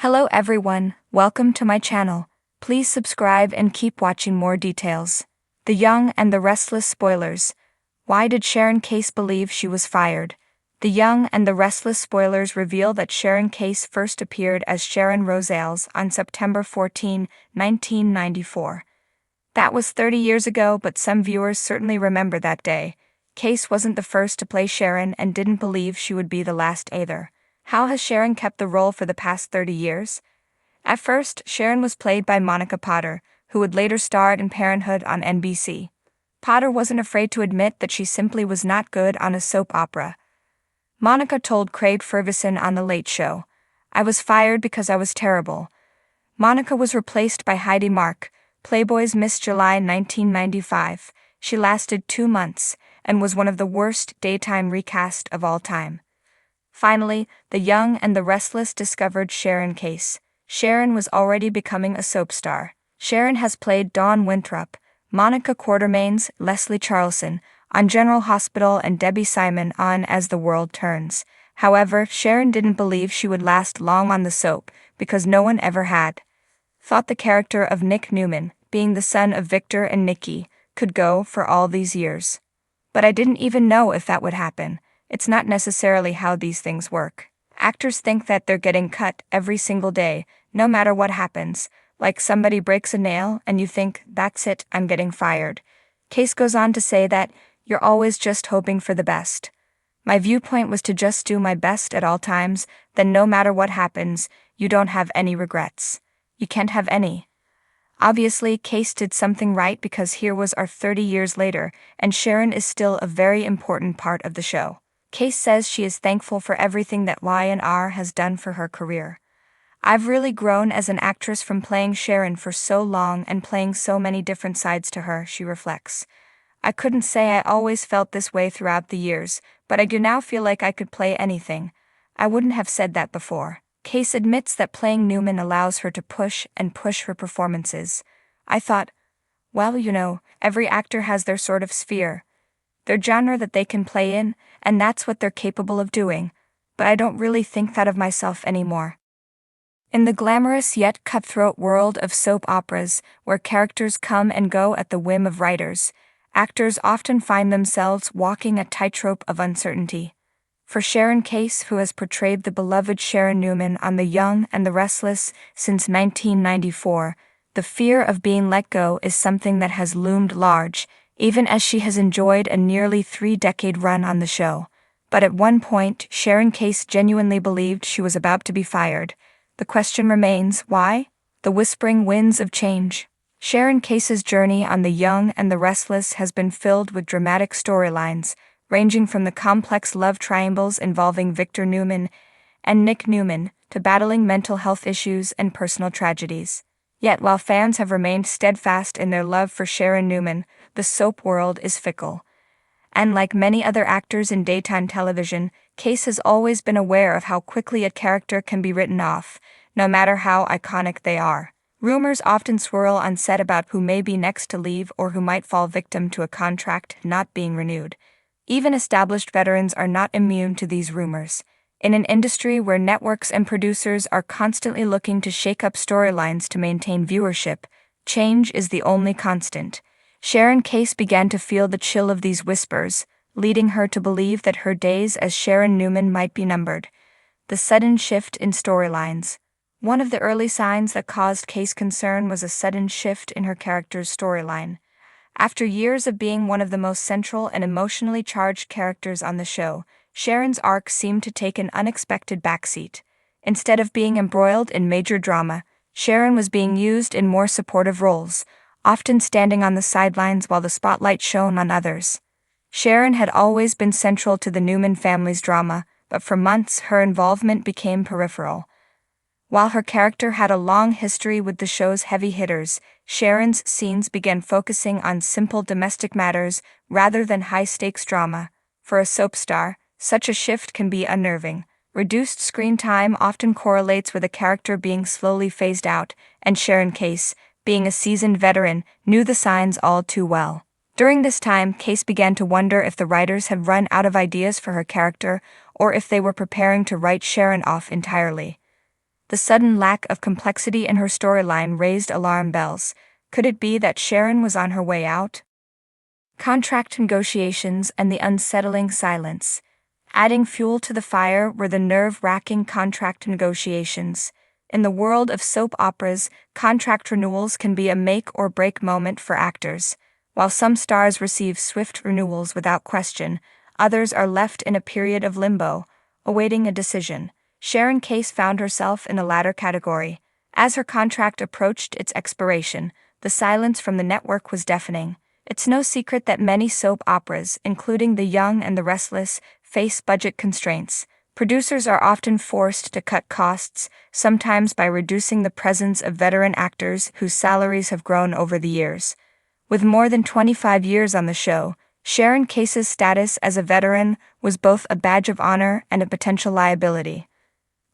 Hello everyone, welcome to my channel. Please subscribe and keep watching more details. The Young and the Restless spoilers. Why did Sharon Case believe she was fired? The Young and the Restless spoilers reveal that Sharon Case first appeared as Sharon Rosales on September 14, 1994. That was 30 years ago, but some viewers certainly remember that day. Case wasn't the first to play Sharon and didn't believe she would be the last either. How has Sharon kept the role for the past 30 years? At first, Sharon was played by Monica Potter, who would later star in Parenthood on NBC. Potter wasn't afraid to admit that she simply was not good on a soap opera. Monica told Craig Ferguson on The Late Show, "I was fired because I was terrible." Monica was replaced by Heidi Mark, Playboy's Miss July 1995. She lasted 2 months and was one of the worst daytime recasts of all time. Finally, The Young and the Restless discovered Sharon Case. Sharon was already becoming a soap star. Sharon has played Dawn Winthrop, Monica Quartermaines, Leslie Charleson on General Hospital and Debbie Simon on As the World Turns. However, Sharon didn't believe she would last long on the soap because no one ever had. Thought the character of Nick Newman, being the son of Victor and Nikki, could go for all these years. But I didn't even know if that would happen. It's not necessarily how these things work. Actors think that they're getting cut every single day, no matter what happens, like somebody breaks a nail and you think, that's it, I'm getting fired. Case goes on to say that, "You're always just hoping for the best. My viewpoint was to just do my best at all times, then no matter what happens, you don't have any regrets. You can't have any." Obviously, Case did something right because here was our 30 years later, and Sharon is still a very important part of the show. Case says she is thankful for everything that Y&R has done for her career. "I've really grown as an actress from playing Sharon for so long and playing so many different sides to her," she reflects. "I couldn't say I always felt this way throughout the years, but I do now feel like I could play anything. I wouldn't have said that before." Case admits that playing Newman allows her to push her performances. "I thought, well, every actor has their sort of sphere, their genre that they can play in, and that's what they're capable of doing, but I don't really think that of myself anymore." In the glamorous yet cutthroat world of soap operas, where characters come and go at the whim of writers, actors often find themselves walking a tightrope of uncertainty. For Sharon Case, who has portrayed the beloved Sharon Newman on The Young and the Restless since 1994, the fear of being let go is something that has loomed large, even as she has enjoyed a nearly 3-decade run on the show. But at one point, Sharon Case genuinely believed she was about to be fired. The question remains, why? The whispering winds of change. Sharon Case's journey on The Young and the Restless has been filled with dramatic storylines, ranging from the complex love triangles involving Victor Newman and Nick Newman to battling mental health issues and personal tragedies. Yet while fans have remained steadfast in their love for Sharon Newman, the soap world is fickle. And like many other actors in daytime television, Case has always been aware of how quickly a character can be written off, no matter how iconic they are. Rumors often swirl on set about who may be next to leave or who might fall victim to a contract not being renewed. Even established veterans are not immune to these rumors. In an industry where networks and producers are constantly looking to shake up storylines to maintain viewership, change is the only constant. Sharon Case began to feel the chill of these whispers, leading her to believe that her days as Sharon Newman might be numbered. The sudden shift in storylines. One of the early signs that caused Case concern was a sudden shift in her character's storyline. After years of being one of the most central and emotionally charged characters on the show, Sharon's arc seemed to take an unexpected backseat. Instead of being embroiled in major drama, Sharon was being used in more supportive roles, often standing on the sidelines while the spotlight shone on others. Sharon had always been central to the Newman family's drama, but for months her involvement became peripheral. While her character had a long history with the show's heavy hitters, Sharon's scenes began focusing on simple domestic matters rather than high-stakes drama. For a soap star, such a shift can be unnerving. Reduced screen time often correlates with a character being slowly phased out, and Sharon Case, being a seasoned veteran, knew the signs all too well. During this time, Case began to wonder if the writers had run out of ideas for her character or if they were preparing to write Sharon off entirely. The The sudden lack of complexity in her storyline raised alarm bells. Could it be that Sharon was on her way out? Contract negotiations and the unsettling silence. Adding fuel to the fire were the nerve-wracking contract negotiations. In the world of soap operas, contract renewals can be a make-or-break moment for actors. While some stars receive swift renewals without question, others are left in a period of limbo, awaiting a decision. Sharon Case found herself in the latter category. As her contract approached its expiration, the silence from the network was deafening. It's no secret that many soap operas, including The Young and the Restless, face budget constraints. Producers are often forced to cut costs, sometimes by reducing the presence of veteran actors whose salaries have grown over the years. With more than 25 years on the show, Sharon Case's status as a veteran was both a badge of honor and a potential liability.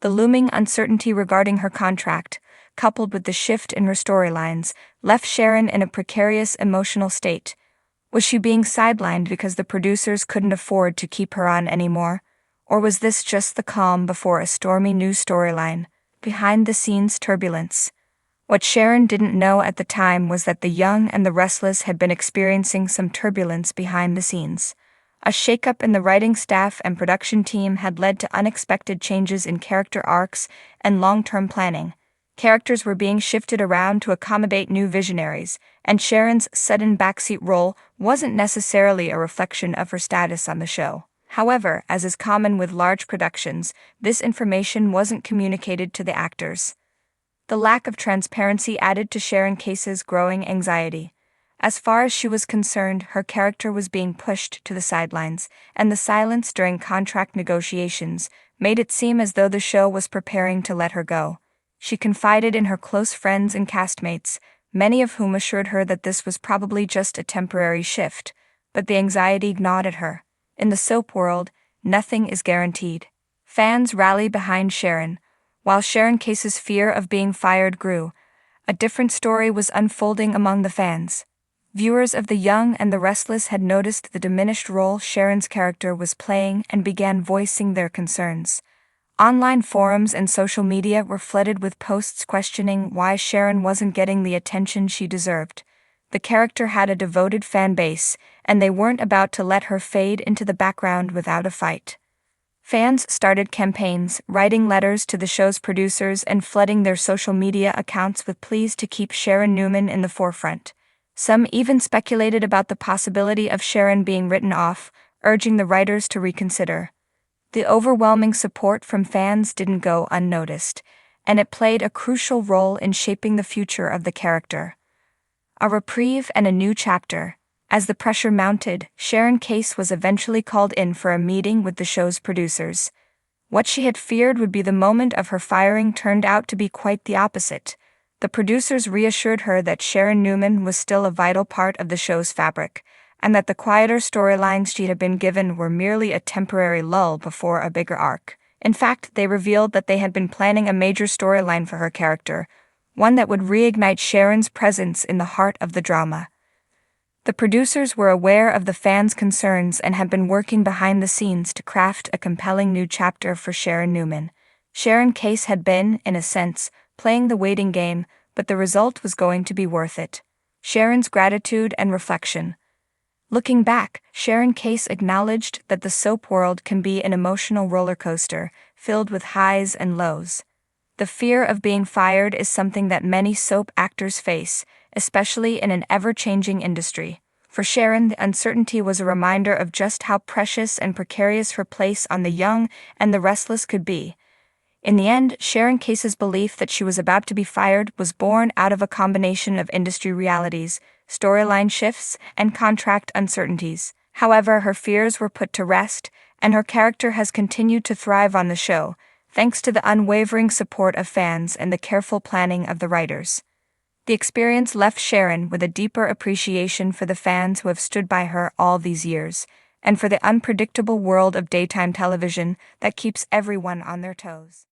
The looming uncertainty regarding her contract, coupled with the shift in her storylines, left Sharon in a precarious emotional state. Was she being sidelined because the producers couldn't afford to keep her on anymore? Or was this just the calm before a stormy new storyline? Behind-the-scenes turbulence. What Sharon didn't know at the time was that The Young and the Restless had been experiencing some turbulence behind the scenes. A shakeup in the writing staff and production team had led to unexpected changes in character arcs and long-term planning. Characters were being shifted around to accommodate new visionaries, and Sharon's sudden backseat role wasn't necessarily a reflection of her status on the show. However, as is common with large productions, this information wasn't communicated to the actors. The lack of transparency added to Sharon Case's growing anxiety. As far as she was concerned, her character was being pushed to the sidelines, and the silence during contract negotiations made it seem as though the show was preparing to let her go. She confided in her close friends and castmates, many of whom assured her that this was probably just a temporary shift, but the anxiety gnawed at her. In the soap world, nothing is guaranteed. Fans rally behind Sharon. While Sharon Case's fear of being fired grew, a different story was unfolding among the fans. Viewers of The Young and the Restless had noticed the diminished role Sharon's character was playing and began voicing their concerns. Online forums and social media were flooded with posts questioning why Sharon wasn't getting the attention she deserved. The character had a devoted fan base, and they weren't about to let her fade into the background without a fight. Fans started campaigns, writing letters to the show's producers and flooding their social media accounts with pleas to keep Sharon Newman in the forefront. Some even speculated about the possibility of Sharon being written off, urging the writers to reconsider. The overwhelming support from fans didn't go unnoticed, and it played a crucial role in shaping the future of the character. A reprieve and a new chapter. As the pressure mounted, Sharon Case was eventually called in for a meeting with the show's producers. What she had feared would be the moment of her firing turned out to be quite the opposite. The producers reassured her that Sharon Newman was still a vital part of the show's fabric, and that the quieter storylines she had been given were merely a temporary lull before a bigger arc. In fact, they revealed that they had been planning a major storyline for her character, one that would reignite Sharon's presence in the heart of the drama. The producers were aware of the fans' concerns and had been working behind the scenes to craft a compelling new chapter for Sharon Newman. Sharon Case had been, in a sense, playing the waiting game, but the result was going to be worth it. Sharon's gratitude and reflection. Looking back, Sharon Case acknowledged that the soap world can be an emotional roller coaster, filled with highs and lows. The fear of being fired is something that many soap actors face, especially in an ever-changing industry. For Sharon, the uncertainty was a reminder of just how precious and precarious her place on The Young and the Restless could be. In the end, Sharon Case's belief that she was about to be fired was born out of a combination of industry realities, storyline shifts, and contract uncertainties. However, her fears were put to rest, and her character has continued to thrive on the show, thanks to the unwavering support of fans and the careful planning of the writers. The experience left Sharon with a deeper appreciation for the fans who have stood by her all these years, and for the unpredictable world of daytime television that keeps everyone on their toes.